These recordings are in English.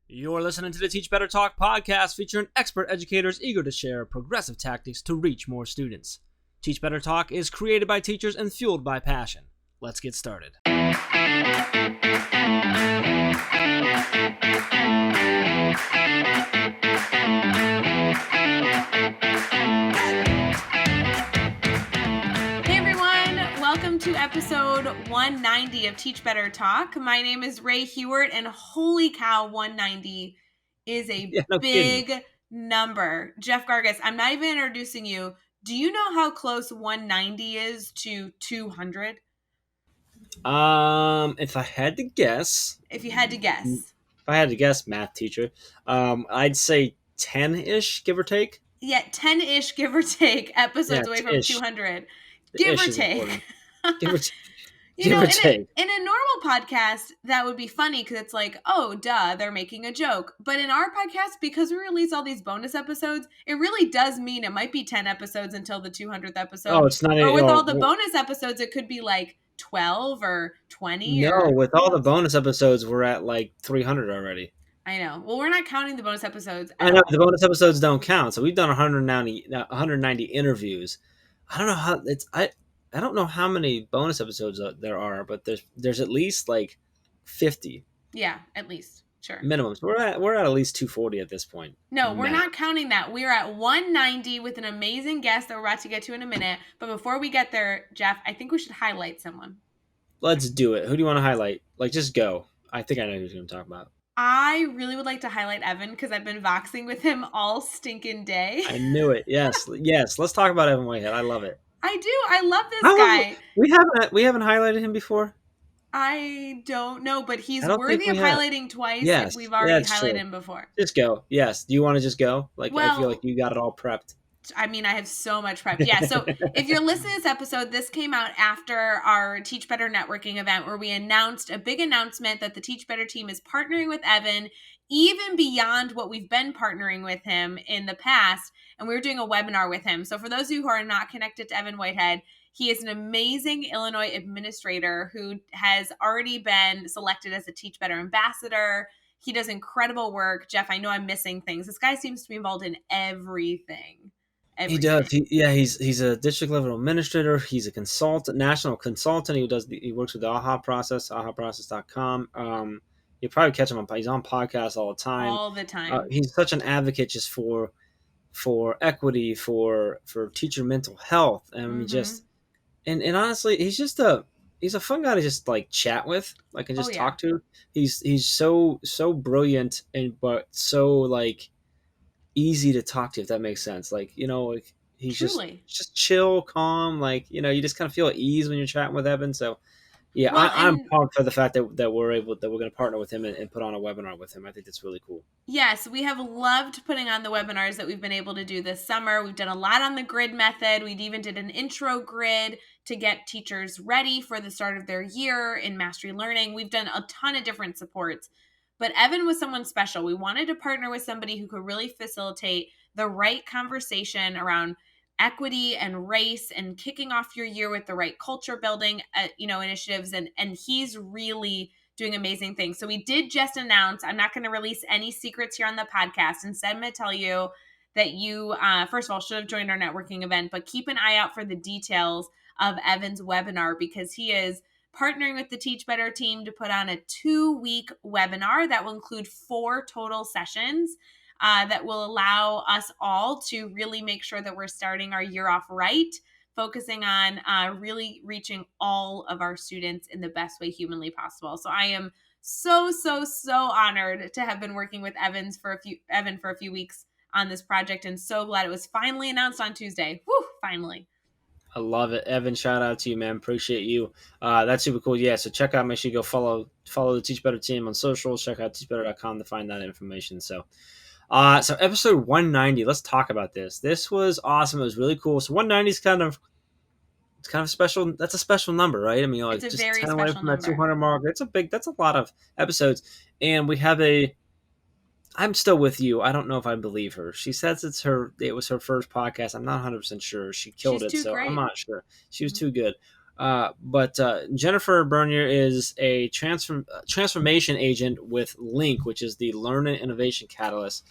You're listening to the Teach Better Talk podcast featuring expert educators eager to share progressive tactics to reach more students. Teach Better Talk is created by teachers and fueled by passion. Let's get started. Welcome to episode 190 of Teach Better Talk. My name is Ray Hewart, and holy cow, 190 is a big number. Jeff Gargas, I'm not even introducing you. Do you know how close 190 is to 200? If I had to guess. If you had to guess. If I had to guess, math teacher, I'd say 10-ish, give or take. Yeah, 10-ish, give or take, episodes away from 200. Give or take. Give or take. You know, in a normal podcast, that would be funny because it's like, oh, duh, they're making a joke. But in our podcast, because we release all these bonus episodes, it really does mean it might be 10 episodes until the 200th episode. Oh, it's not. Or with all the bonus episodes, it could be like 12 or 20. No, with all the bonus episodes, we're at like 300 already. I know. Well, we're not counting the bonus episodes. I know the bonus episodes don't count. So we've done 190 interviews. I don't know how it's. I don't know how many bonus episodes there are, but there's at least like 50. Yeah, at least. Sure. Minimums. We're at least 240 at this point. No, we're not counting that. We're at 190 with an amazing guest that we're about to get to in a minute. But before we get there, Jeff, I think we should highlight someone. Let's do it. Who do you want to highlight? Like, just go. I think I know who you're going to talk about. I really would like to highlight Evan because I've been voxing with him all stinking day. I knew it. Yes. Yes. Let's talk about Evan Whitehead. I love it. I do. I love this guy. We haven't highlighted him before. I don't know, but he's worthy of highlighting twice if we've already highlighted him before. Just go. Yes. Do you want to just go? Like, I feel like you got it all prepped. I mean, I have so much prep. Yeah, so if you're listening to this episode, this came out after our Teach Better networking event where we announced a big announcement that the Teach Better team is partnering with Evan even beyond what we've been partnering with him in the past. And we were doing a webinar with him. So for those of you who are not connected to Evan Whitehead, he is an amazing Illinois administrator who has already been selected as a Teach Better ambassador. He does incredible work. Jeff, I know I'm missing things. This guy seems to be involved in everything. He does. He's a district level administrator. He's a consultant, national consultant. He works with the AHA Process, ahaprocess.com. You probably catch him he's on podcasts all the time. All the time. He's such an advocate just for equity, for teacher mental health. And and honestly, he's a fun guy to just like chat with, like and just talk to. He's so brilliant but so like easy to talk to, if that makes sense. Like, you know, like he's just chill, calm, like, you know, you just kind of feel at ease when you're chatting with Evan. So yeah, I'm pumped for the fact that we're going to partner with him and put on a webinar with him. I think that's really cool. Yes, we have loved putting on the webinars that we've been able to do this summer. We've done a lot on the grid method. We even did an intro grid to get teachers ready for the start of their year in Mastery Learning. We've done a ton of different supports. But Evan was someone special. We wanted to partner with somebody who could really facilitate the right conversation around equity and race and kicking off your year with the right culture building, initiatives. And he's really doing amazing things. So we did just announce, I'm not going to release any secrets here on the podcast. Instead, I'm going to tell you that you, first of all, should have joined our networking event, but keep an eye out for the details of Evan's webinar because he is partnering with the Teach Better team to put on a 2-week webinar that will include 4 total sessions that will allow us all to really make sure that we're starting our year off right, focusing on really reaching all of our students in the best way humanly possible. So I am so honored to have been working with Evan for a few weeks on this project and so glad it was finally announced on Tuesday. Whew, finally. I love it. Evan, shout out to you, man. Appreciate you. That's super cool. Yeah, so check out, make sure you go follow the Teach Better team on socials. Check out teachbetter.com to find that information. So episode 190, let's talk about this. This was awesome. It was really cool. So 190 is kind of special. That's a special number, right? I mean, like it's a just very 10 special away from number. That 200 mark. That's a lot of episodes. And we have I'm still with you. I don't know if I believe her. She says it was her first podcast. I'm not 100% sure. She killed it, so great. I'm not sure. She was too good. But Jennifer Bernier is a transformation agent with Link, which is the Learning Innovation Catalyst.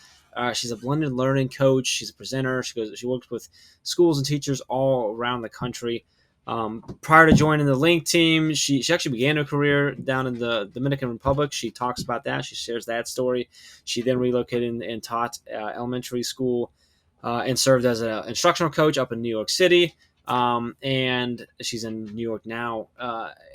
She's a blended learning coach. She's a presenter. She works with schools and teachers all around the country. Prior to joining the Link team, she actually began her career down in the Dominican Republic. She talks about that. She shares that story. She then relocated and taught elementary school and served as an instructional coach up in New York City. And she's in New York now.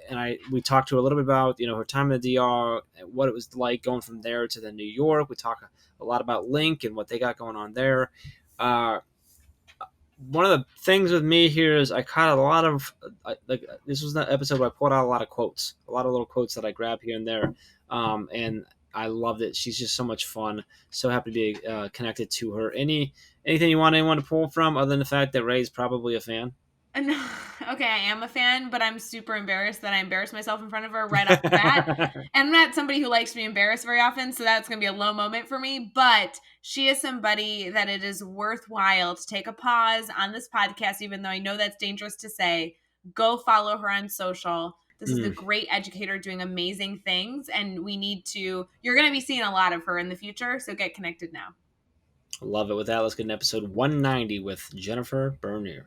And we talked to her a little bit about her time in the DR, what it was like going from there to the New York. We talk a lot about Link and what they got going on there. One of the things with me here is I caught a lot of this was the episode where I pulled out a lot of quotes, a lot of little quotes that I grabbed here and there, and I loved it. She's just so much fun. So happy to be connected to her. Anything you want anyone to pull from other than the fact that Ray's probably a fan? No, okay, I am a fan, but I'm super embarrassed that I embarrassed myself in front of her right off the bat. And I'm not somebody who likes to be embarrassed very often, so that's going to be a low moment for me. But she is somebody that it is worthwhile to take a pause on this podcast, even though I know that's dangerous to say. Go follow her on social. This is a great educator doing amazing things, and you're going to be seeing a lot of her in the future, so get connected now. Love it. With that, let's get an episode 190 with Jennifer Bernier.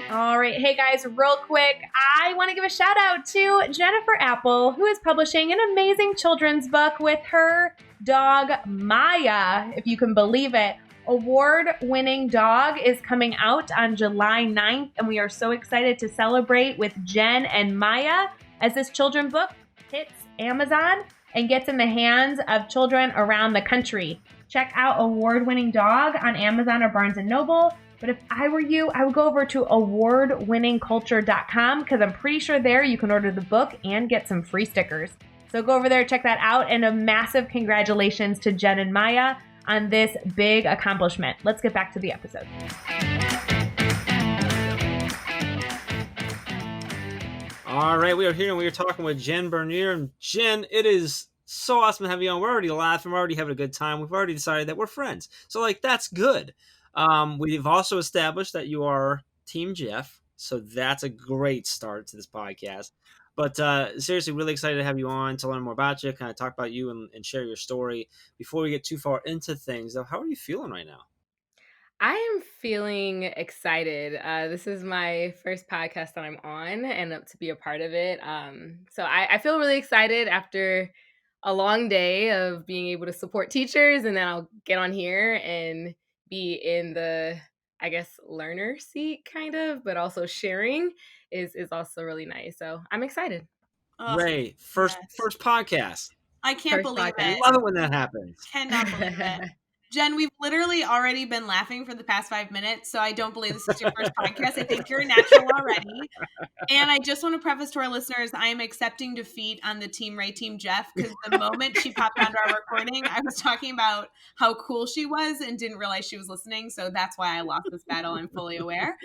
All right. Hey guys, real quick, I want to give a shout out to Jennifer Apple, who is publishing an amazing children's book with her dog, Maya, if you can believe it. Award-winning dog is coming out on July 9th, and we are so excited to celebrate with Jen and Maya as this children's book hits Amazon and gets in the hands of children around the country. Check out Award-winning Dog on Amazon or Barnes & Noble. But if I were you, I would go over to awardwinningculture.com because I'm pretty sure there you can order the book and get some free stickers. So go over there, check that out, and a massive congratulations to Jen and Maya on this big accomplishment. Let's get back to the episode. All right, we are here and we are talking with Jen Bernier. And Jen, it is so awesome to have you on. We're already laughing. We're already having a good time. We've already decided that we're friends. So, that's good. We've also established that you are Team Jeff, so that's a great start to this podcast. But seriously, really excited to have you on to learn more about you, kind of talk about you and share your story. Before we get too far into things, though, how are you feeling right now? I am feeling excited. This is my first podcast that I'm on and to be a part of it. So I feel really excited after a long day of being able to support teachers, and then I'll get on here and be in the, I guess, learner seat kind of, but also sharing is also really nice. So I'm excited. Ray, first podcast. I can't believe it. I love it when that happens. Cannot believe it. Jen, we've literally already been laughing for the past 5 minutes, so I don't believe this is your first podcast. I think you're a natural already. And I just want to preface to our listeners, I am accepting defeat on the Team Ray, Team Jeff, because the moment she popped onto our recording, I was talking about how cool she was and didn't realize she was listening. So that's why I lost this battle. I'm fully aware.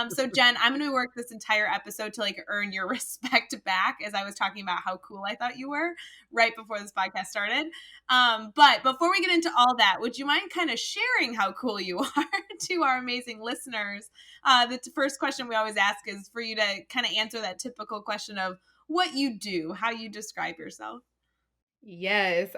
So Jen, I'm going to work this entire episode to earn your respect back, as I was talking about how cool I thought you were right before this podcast started. But before we get into all that, would you mind kind of sharing how cool you are to our amazing listeners? The first question we always ask is for you to kind of answer that typical question of what you do, how you describe yourself. Yes.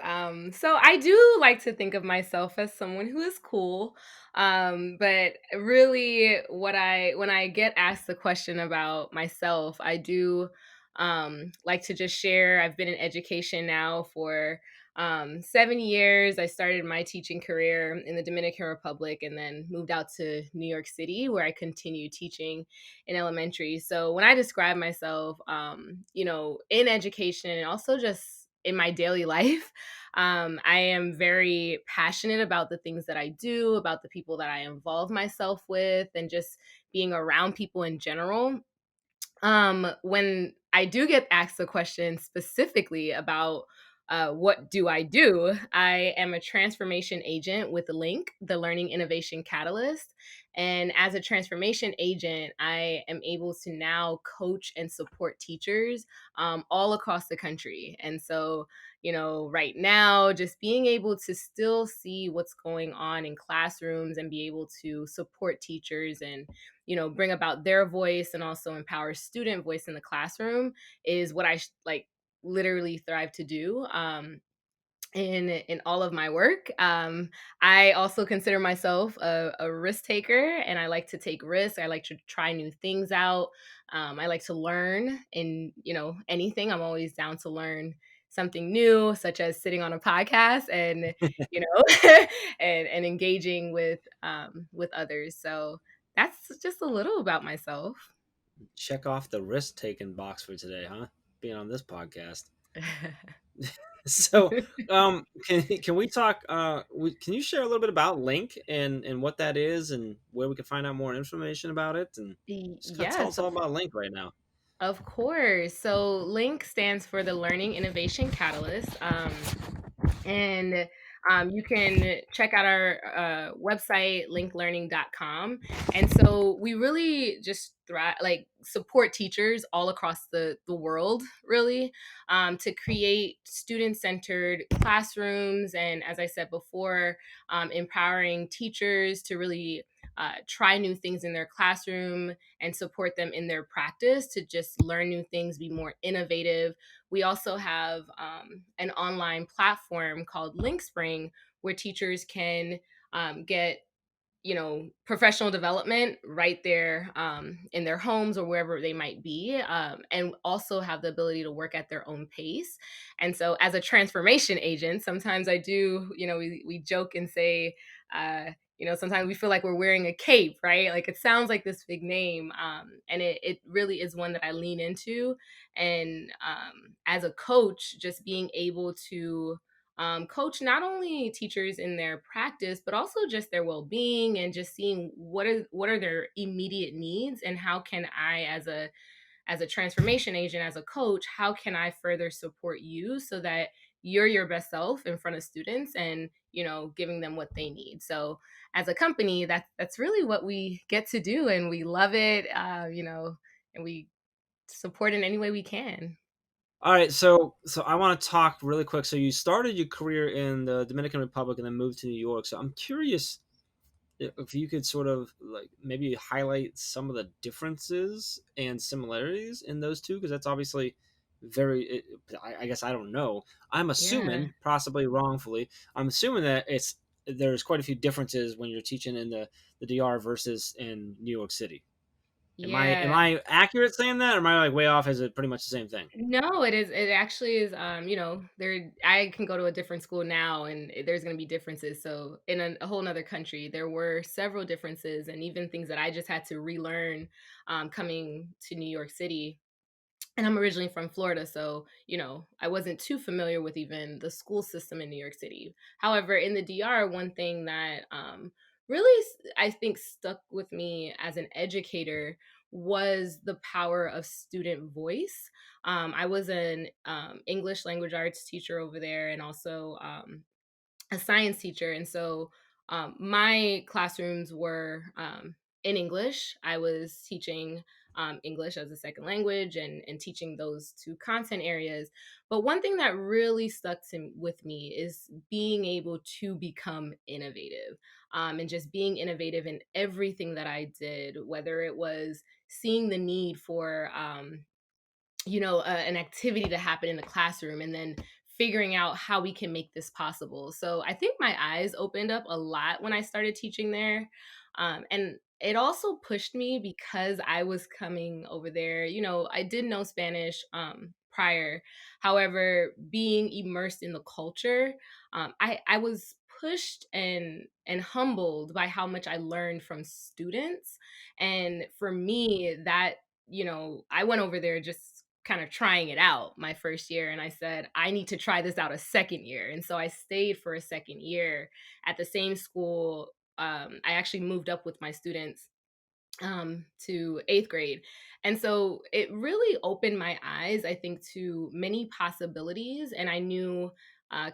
So I do like to think of myself as someone who is cool. But really when I get asked the question about myself, I do like to just share. I've been in education now for 7 years. I started my teaching career in the Dominican Republic and then moved out to New York City, where I continue teaching in elementary. So when I describe myself, in education and also just in my daily life, I am very passionate about the things that I do, about the people that I involve myself with, and just being around people in general. When I do get asked a question specifically about what do I do? I am a transformation agent with Link, the Learning Innovation Catalyst. And as a transformation agent, I am able to now coach and support teachers all across the country. And so, right now, just being able to still see what's going on in classrooms and be able to support teachers and, bring about their voice and also empower student voice in the classroom is what I like literally thrive to do. In all of my work. I also consider myself a risk taker, and I like to take risks. I like to try new things out. I like to learn in anything. I'm always down to learn something new, such as sitting on a podcast and and engaging with others. So that's just a little about myself. Check off the risk taking box for today, huh? Being on this podcast. So, can we talk? Can you share a little bit about Link and what that is and where we can find out more information about it? And just kind of tell us Yes, all about Link right now. of course. So LINC stands for the Learning Innovation Catalyst. And you can check out our website, linklearning.com. And so we really just support teachers all across the world, really, to create student-centered classrooms. And as I said before, empowering teachers to really try new things in their classroom and support them in their practice to just learn new things, be more innovative. We also have an online platform called LinkSpring where teachers can get professional development right there in their homes or wherever they might be, and also have the ability to work at their own pace. And so as a transformation agent, sometimes I do, we joke and say, sometimes we feel like we're wearing a cape, right? Like it sounds like this big name, and it really is one that I lean into. And as a coach, just being able to coach not only teachers in their practice but also just their well-being, and just seeing what are their immediate needs, and how can I, as a transformation agent, as a coach, how can I further support you so that you're your best self in front of students, and giving them what they need. So as a company, that's really what we get to do, and we love it, and we support in any way we can. All right, so I want to talk really quick. So you started your career in the Dominican Republic and then moved to New York. So I'm curious if you could sort of like maybe highlight some of the differences and similarities in those two, because that's obviously I guess I don't know. I'm Yeah. assuming, possibly wrongfully, I'm assuming that there's quite a few differences when you're teaching in the DR versus in New York City. Am Yeah. I accurate saying that, or am I like way off? Is it pretty much the same thing? No, it is. It actually is. There. I can go to a different school now, and there's going to be differences. So, in a whole nother country, there were several differences, and even things that I just had to relearn coming to New York City. And I'm originally from Florida, so I wasn't too familiar with even the school system in New York City. However, in the DR, one thing that really I think stuck with me as an educator was the power of student voice. I was an English language arts teacher over there, and also a science teacher. And so my classrooms were in English. I was teaching English as a second language, and teaching those two content areas. But one thing that really stuck with me is being able to become innovative, and just being innovative in everything that I did, whether it was seeing the need for an activity to happen in the classroom, and then figuring out how we can make this possible. So I think my eyes opened up a lot when I started teaching there. And it also pushed me because I was coming over there. I did know Spanish prior. However, being immersed in the culture, I was pushed and humbled by how much I learned from students. And for me, that I went over there just kind of trying it out my first year, and I said, I need to try this out a second year. And so I stayed for a second year at the same school. I actually moved up with my students to 8th grade. And so it really opened my eyes, I think, to many possibilities. And I knew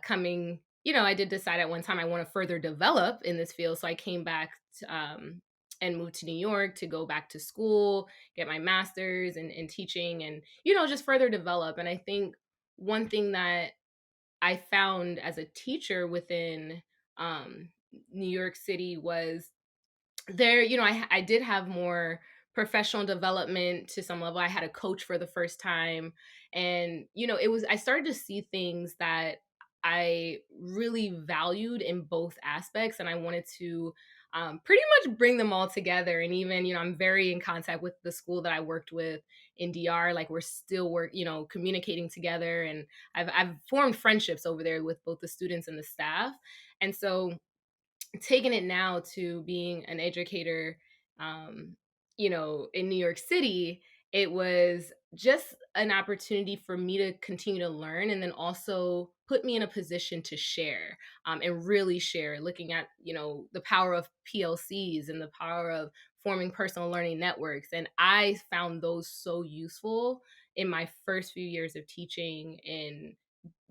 coming, I did decide at one time I want to further develop in this field. So I came back and moved to New York to go back to school, get my master's in teaching and, just further develop. And I think one thing that I found as a teacher within New York City was there, I did have more professional development to some level. I had a coach for the first time. And, I started to see things that I really valued in both aspects. And I wanted to pretty much bring them all together. And even, I'm very in contact with the school that I worked with in DR. Like we're still communicating together. And I've formed friendships over there with both the students and the staff. And so taking it now to being an educator, um, in New York City, it was just an opportunity for me to continue to learn and then also put me in a position to share and really share, looking at, the power of PLCs and the power of forming personal learning networks. And I found those so useful in my first few years of teaching in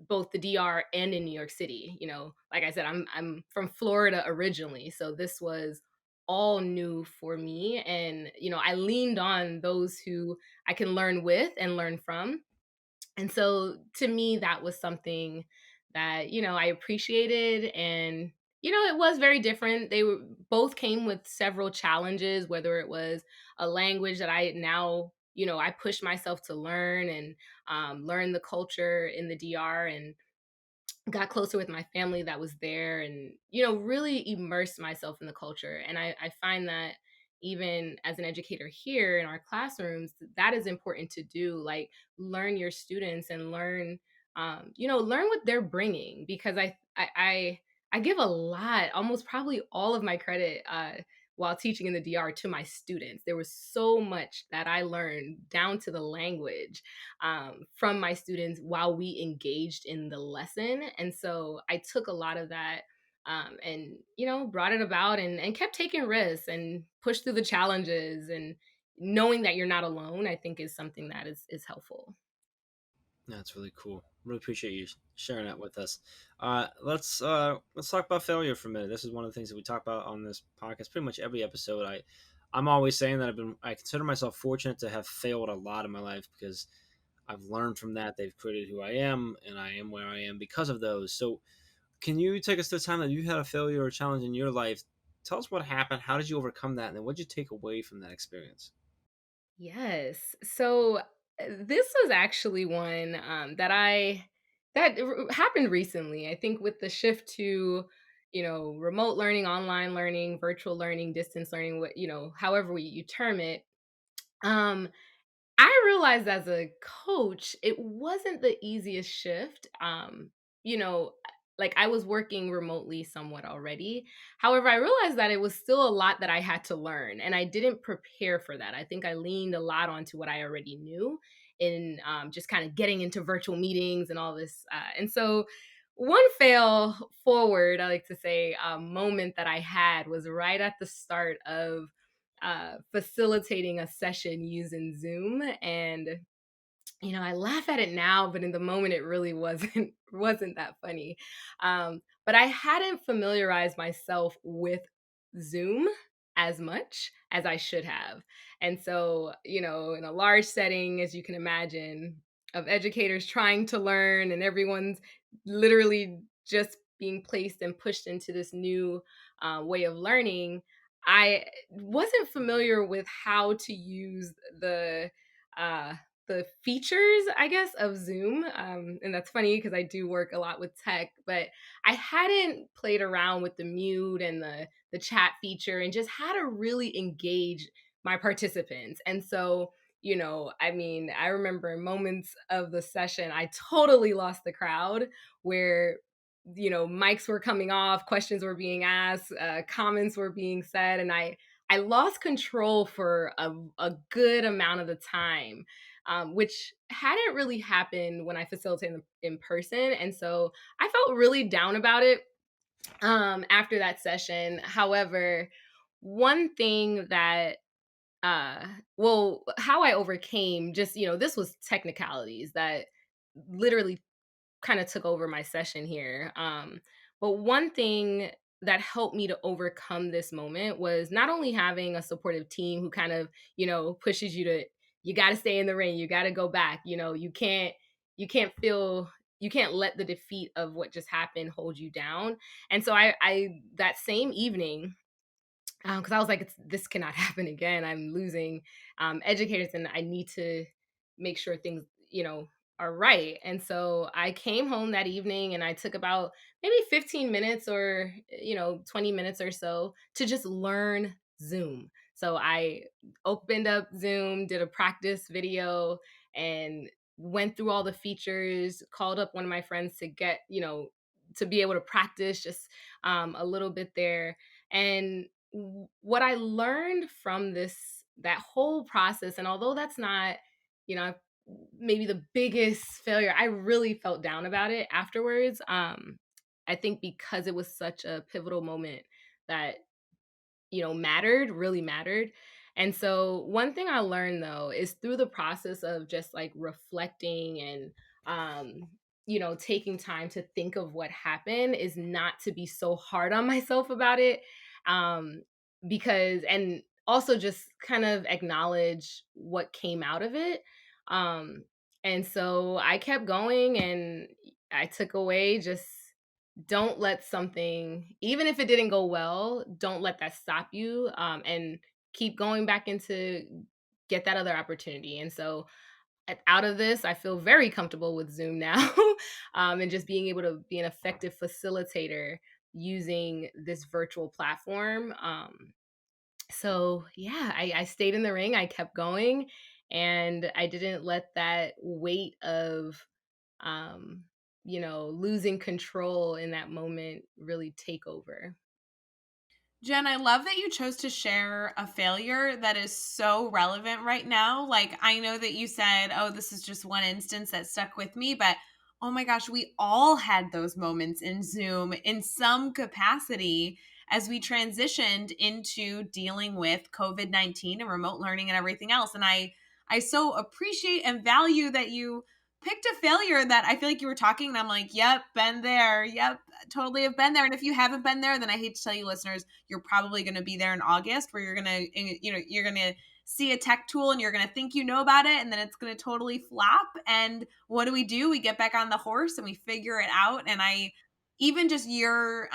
both the DR and in New York City. Like I said, I'm from Florida originally, so this was all new for me. And I leaned on those who I can learn with and learn from. And so to me, that was something that, I appreciated. And, it was very different. They were both came with several challenges, whether it was a language that I now, I pushed myself to learn and learn the culture in the DR and got closer with my family that was there and really immersed myself in the culture. And I find that even as an educator here in our classrooms, that is important to do, like learn your students and learn learn what they're bringing, because I give a lot, almost probably all of my credit while teaching in the DR to my students. There was so much that I learned down to the language from my students while we engaged in the lesson. And so I took a lot of that and, brought it about and kept taking risks and pushed through the challenges. And knowing that you're not alone, I think is something that is helpful. That's really cool. Really appreciate you sharing that with us. Let's talk about failure for a minute. This is one of the things that we talk about on this podcast. Pretty much every episode, I'm always saying that I consider myself fortunate to have failed a lot in my life because I've learned from that. They've created who I am, and I am where I am because of those. So, can you take us to the time that you had a failure or a challenge in your life? Tell us what happened. How did you overcome that? And then what did you take away from that experience? Yes. So this was actually one that happened recently. I think with the shift to, remote learning, online learning, virtual learning, distance learning, what, however you term it. Um, I realized as a coach, it wasn't the easiest shift. You know, like I was working remotely somewhat already. However, I realized that it was still a lot that I had to learn, and I didn't prepare for that. I think I leaned a lot onto what I already knew in just kind of getting into virtual meetings and all this. And so, one fail forward, I like to say, moment that I had was right at the start of facilitating a session using Zoom. And I laugh at it now, but in the moment it really wasn't that funny. But I hadn't familiarized myself with Zoom as much as I should have. And so, in a large setting, as you can imagine, of educators trying to learn and everyone's literally just being placed and pushed into this new way of learning, I wasn't familiar with how to use uh, the features, I guess, of Zoom. And that's funny because I do work a lot with tech, but I hadn't played around with the mute and the chat feature and just how to really engage my participants. And so, I remember in moments of the session, I totally lost the crowd where mics were coming off, questions were being asked, comments were being said, and I lost control for a good amount of the time, which hadn't really happened when I facilitated in person. And so I felt really down about it after that session. However, one thing that well, how I overcame just, this was technicalities that literally kind of took over my session here. But one thing that helped me to overcome this moment was not only having a supportive team who kind of, pushes you to, you got to stay in the ring, you got to go back, you can't let the defeat of what just happened hold you down. And so I that same evening, because I was like, this cannot happen again. I'm losing educators, and I need to make sure things, are right. And so I came home that evening, and I took about maybe 15 minutes or 20 minutes or so to just learn Zoom. So I opened up Zoom, did a practice video, and went through all the features. Called up one of my friends to get to be able to practice just a little bit there. And what I learned from that whole process, and although that's not, you know, maybe the biggest failure, I really felt down about it afterwards. I think because it was such a pivotal moment that, really mattered. And so one thing I learned though is through the process of just like reflecting and taking time to think of what happened is not to be so hard on myself about it. Um because and also just kind of acknowledge what came out of it. Um and so I kept going, and I took away just, don't let something, even if it didn't go well, don't let that stop you, and keep going back into get that other opportunity. And so out of this, I feel very comfortable with Zoom now, and just being able to be an effective facilitator using this virtual platform. So yeah, I stayed in the ring, I kept going, and I didn't let that weight of losing control in that moment really take over. Jen, I love that you chose to share a failure that is so relevant right now. Like, I know that you said, oh, this is just one instance that stuck with me, but oh my gosh, we all had those moments in Zoom in some capacity as we transitioned into dealing with COVID-19 and remote learning and everything else. And I so appreciate and value that you picked a failure that I feel like you were talking and I'm like, yep, been there. Yep, totally have been there. And if you haven't been there, then I hate to tell you listeners, you're probably going to be there in August where you're going to, you're going to see a tech tool and you're going to think you know about it and then it's going to totally flop. And what do? We get back on the horse and we figure it out. And even just your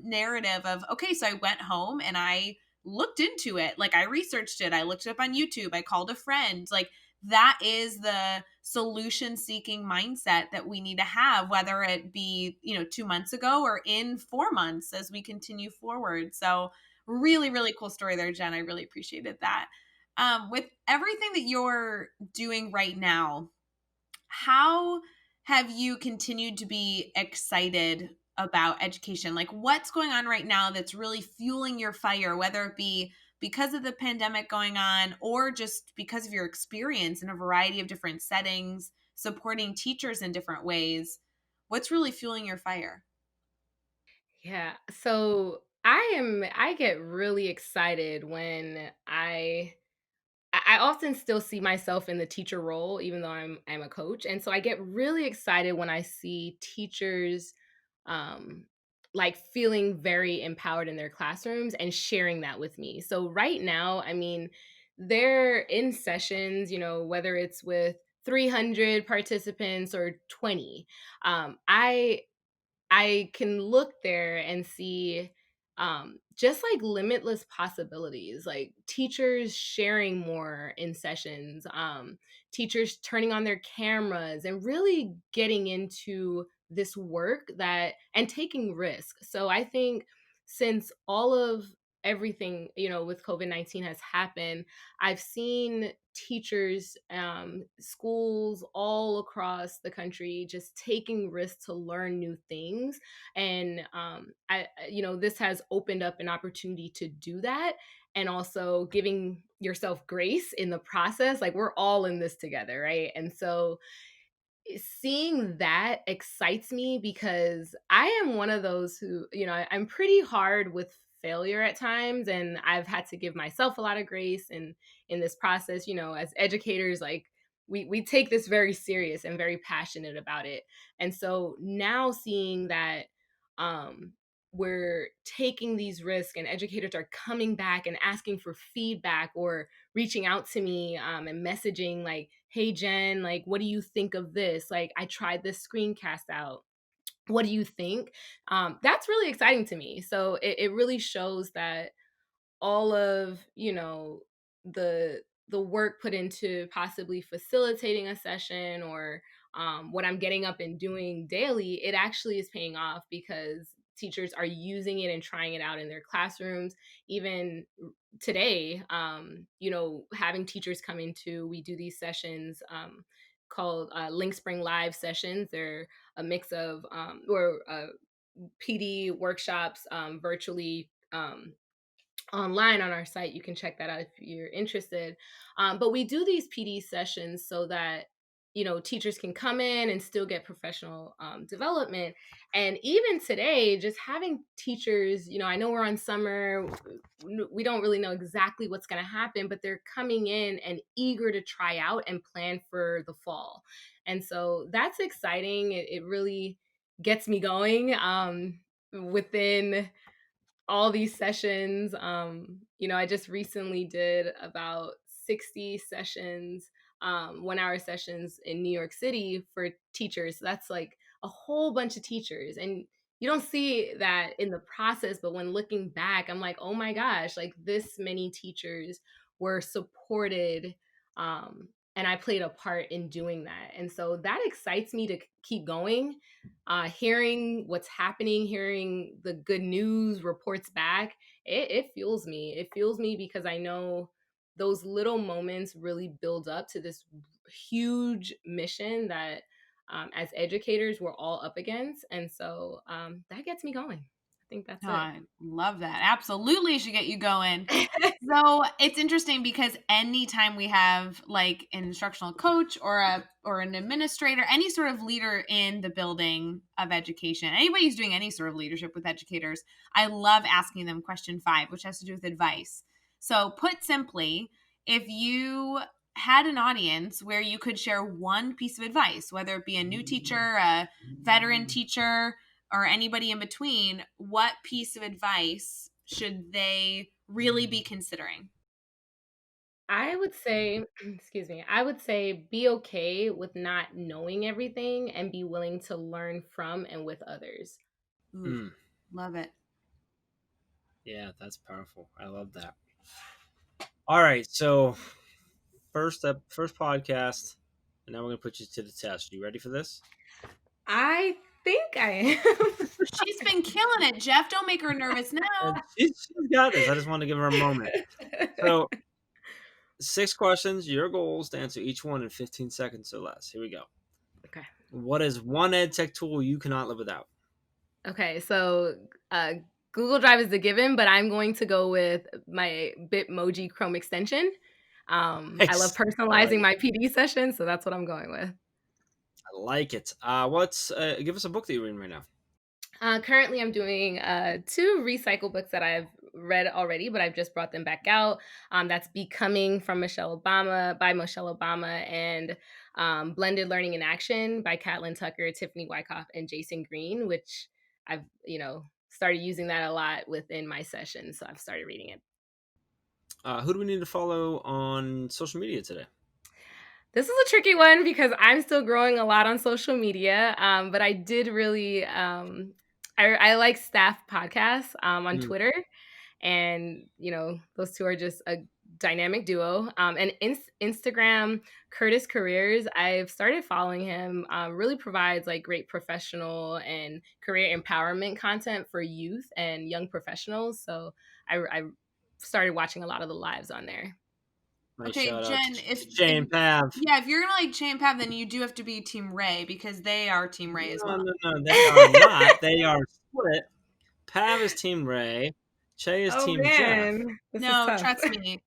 narrative of, okay, so I went home and I looked into it. Like I researched it. I looked it up on YouTube. I called a friend. Like that is the solution seeking mindset that we need to have, whether it be, 2 months ago or in 4 months as we continue forward. So really, really cool story there, Jen. I really appreciated that. With everything that you're doing right now, how have you continued to be excited about education? Like what's going on right now that's really fueling your fire, whether it be because of the pandemic going on or just because of your experience in a variety of different settings, supporting teachers in different ways? What's really fueling your fire? Yeah. So I get really excited when I often still see myself in the teacher role, even though I'm a coach. And so I get really excited when I see teachers um like feeling very empowered in their classrooms and sharing that with me. So right now, I mean, they're in sessions, whether it's with 300 participants or 20. I can look there and see just like limitless possibilities, like teachers sharing more in sessions, teachers turning on their cameras and really getting into this work that and taking risk. So I think since all of everything, with COVID-19 has happened, I've seen teachers, schools all across the country just taking risks to learn new things. And this has opened up an opportunity to do that, and also giving yourself grace in the process. Like we're all in this together, right? And so seeing that excites me because I am one of those who, I'm pretty hard with failure at times, and I've had to give myself a lot of grace in this process. As educators, like we take this very serious and very passionate about it. And so now seeing that we're taking these risks and educators are coming back and asking for feedback or reaching out to me and messaging like, hey Jen, like, what do you think of this? Like, I tried this screencast out, what do you think? That's really exciting to me. So it really shows that all of the work put into possibly facilitating a session, or what I'm getting up and doing daily, it actually is paying off because teachers are using it and trying it out in their classrooms. Even today, having teachers come into, we do these sessions called Link Spring Live sessions. They're a mix of or PD workshops virtually online on our site. You can check that out if you're interested. But we do these PD sessions so that teachers can come in and still get professional development. And even today, just having teachers, I know we're on summer, we don't really know exactly what's going to happen, but they're coming in and eager to try out and plan for the fall. And so that's exciting. It really gets me going within all these sessions. I just recently did about 60 sessions, 1 hour sessions in New York City for teachers. So that's like a whole bunch of teachers. And you don't see that in the process, but when looking back, I'm like, oh my gosh, like this many teachers were supported. And I played a part in doing that. And so that excites me to keep going. Hearing what's happening, hearing the good news reports back, it fuels me. It fuels me because I know those little moments really build up to this huge mission that as educators we're all up against. And so that gets me going. I think that's it. I love that. Absolutely should get you going. So it's interesting because anytime we have like an instructional coach or an administrator, any sort of leader in the building of education, anybody who's doing any sort of leadership with educators, I love asking them question 5, which has to do with advice. So put simply, if you had an audience where you could share one piece of advice, whether it be a new teacher, a veteran teacher, or anybody in between, what piece of advice should they really be considering? I would say, I would say be okay with not knowing everything and be willing to learn from and with others. Ooh, love it. Yeah, that's powerful. I love that. All right, so first podcast, and now we're gonna put you to the test. You ready for this? I think I am. She's been killing it, Jeff. Don't make her nervous now. She's got this. I just want to give her a moment. So, 6 questions. Your goal is to answer each one in 15 seconds or less. Here we go. Okay. What is one EdTech tool you cannot live without? Okay, so Google Drive is a given, but I'm going to go with my Bitmoji Chrome extension. Nice. I love personalizing my PD session, so that's what I'm going with. I like it. Give us a book that you're reading right now. Currently, I'm doing 2 recycle books that I've read already, but I've just brought them back out. That's Becoming by Michelle Obama, and Blended Learning in Action by Catlin, Tucker, Tiffany, Wycoff, and Jason Green, which I've, started using that a lot within my session. So I've started reading it. Who do we need to follow on social media today? This is a tricky one because I'm still growing a lot on social media. But I did really, I like Staff Podcasts on Twitter. And, those two are just a dynamic duo. And Instagram, Curtis Careers, I've started following him, really provides like great professional and career empowerment content for youth and young professionals. So I started watching a lot of the lives on there. Nice. Okay, Jen, if Jay and Pav. Yeah, if you're gonna like Jay and Pav, then you do have to be Team Ray because they are Team Ray as well. No, they are not. They are split. Pav is Team Ray. Che is Team Jeff. No, trust me.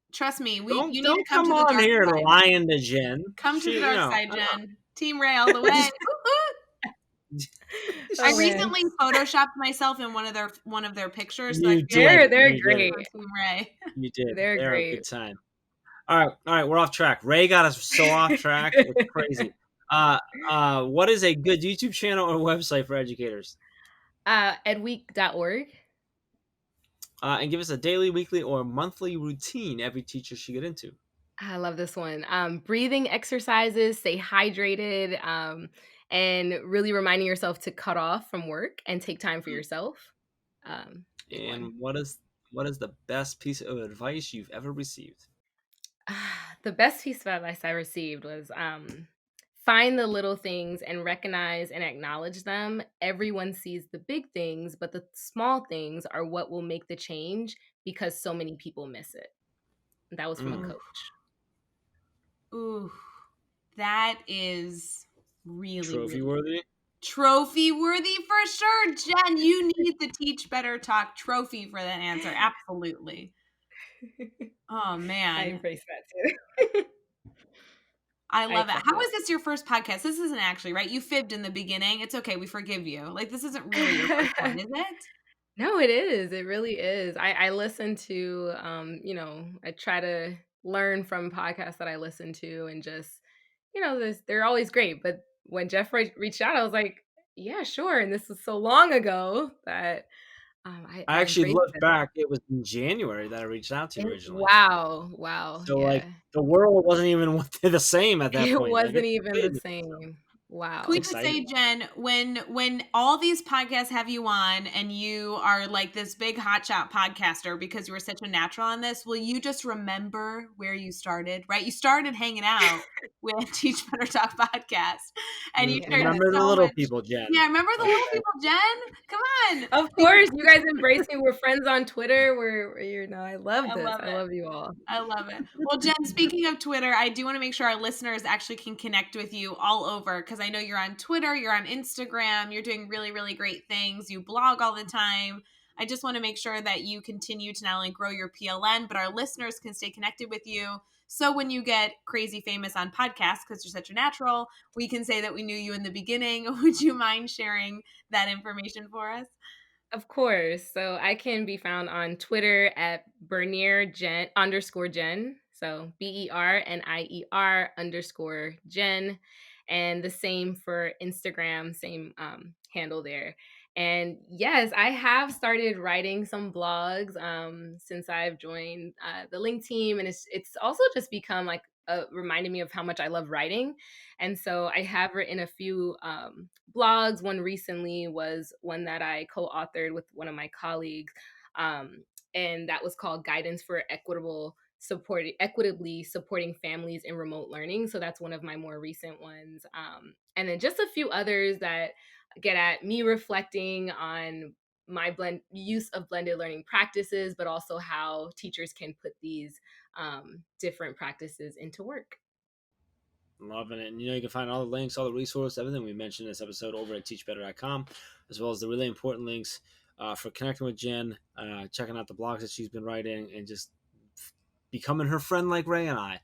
You need to come to on the here side. lying to Jen. Come to the dark side, Jen. Team Ray all the way. I recently photoshopped myself in one of their pictures, so I You feel like did. They're You great. did. Team Ray. You did. They're They're a great. big time. All right, we're off track. Ray got us so off track. It's crazy. What is a good YouTube channel or website for educators? Edweek.org. And give us a daily, weekly, or monthly routine every teacher should get into. I love this one. Breathing exercises, stay hydrated, and really reminding yourself to cut off from work and take time for yourself. Big And one. what is the best piece of advice you've ever received? The best piece of advice I received was find the little things and recognize and acknowledge them. Everyone sees the big things, but the small things are what will make the change because so many people miss it. That was from a coach. Ooh, that is really trophy worthy. Trophy worthy for sure. Jen, you need the Teach Better Talk trophy for that answer. Absolutely. Oh man, I embrace that too. I love it. How is this your first podcast? This isn't actually, right? You fibbed in the beginning. It's okay. We forgive you. Like, this isn't really your first one, is it? No, it is. It really is. I listen to, I try to learn from podcasts that I listen to and just, they're always great. But when Jeff reached out, I was like, yeah, sure. And this was so long ago that I actually embraced looked it. back. It was in January that I reached out to you originally. Wow. So Yeah. the world wasn't even the same at that It point. wasn't even the same. Wow. Can we just say, Jen, when all these podcasts have you on and you are like this big hotshot podcaster because you were such a natural on this, will you just remember where you started, right? You started hanging out with Teach Better Talk podcast and you shared remember the so little much. people, Jen. Yeah, remember the little people, Jen? Come on. Of course, you guys embrace me. We're friends on Twitter. I love this. I love you all. I love it. Well, Jen, speaking of Twitter, I do want to make sure our listeners actually can connect with you all over because I know you're on Twitter, you're on Instagram, you're doing really, really great things. You blog all the time. I just want to make sure that you continue to not only grow your PLN, but our listeners can stay connected with you. So when you get crazy famous on podcasts, because you're such a natural, we can say that we knew you in the beginning. Would you mind sharing that information for us? Of course. So I can be found on Twitter at Bernier_Jen. So BERNIER_Jen. And the same for Instagram, same handle there. And yes, I have started writing some blogs since I've joined the Link team. And it's also just become like reminding me of how much I love writing. And so I have written a few blogs. One recently was one that I co-authored with one of my colleagues. And that was called Guidance for Equitably Supporting Families in Remote Learning. So that's one of my more recent ones. And then just a few others that get at me reflecting on my use of blended learning practices, but also how teachers can put these different practices into work. Loving it. And you can find all the links, all the resources, everything we mentioned in this episode over at teachbetter.com, as well as the really important links for connecting with Jen, checking out the blogs that she's been writing, and just becoming her friend like Ray and I.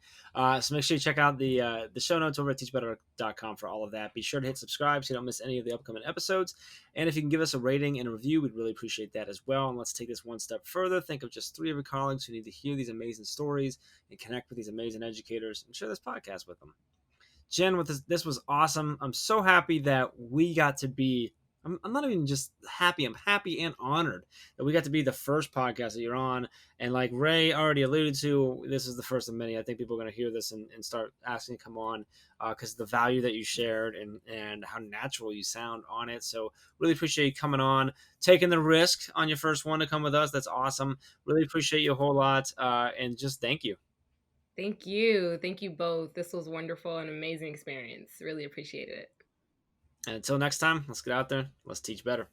So make sure you check out the show notes over at teachbetter.com for all of that. Be sure to hit subscribe so you don't miss any of the upcoming episodes. And if you can give us a rating and a review, we'd really appreciate that as well. And let's take this one step further. Think of just 3 of your colleagues who need to hear these amazing stories and connect with these amazing educators and share this podcast with them. Jen, this was awesome. I'm so happy that we got to be. I'm not even just happy. I'm happy and honored that we got to be the first podcast that you're on. And like Ray already alluded to, this is the first of many. I think people are going to hear this and start asking to come on because the value that you shared and how natural you sound on it. So really appreciate you coming on, taking the risk on your first one to come with us. That's awesome. Really appreciate you a whole lot. And just thank you. Thank you. Thank you both. This was wonderful and amazing experience. Really appreciated it. And until next time, let's get out there. Let's teach better.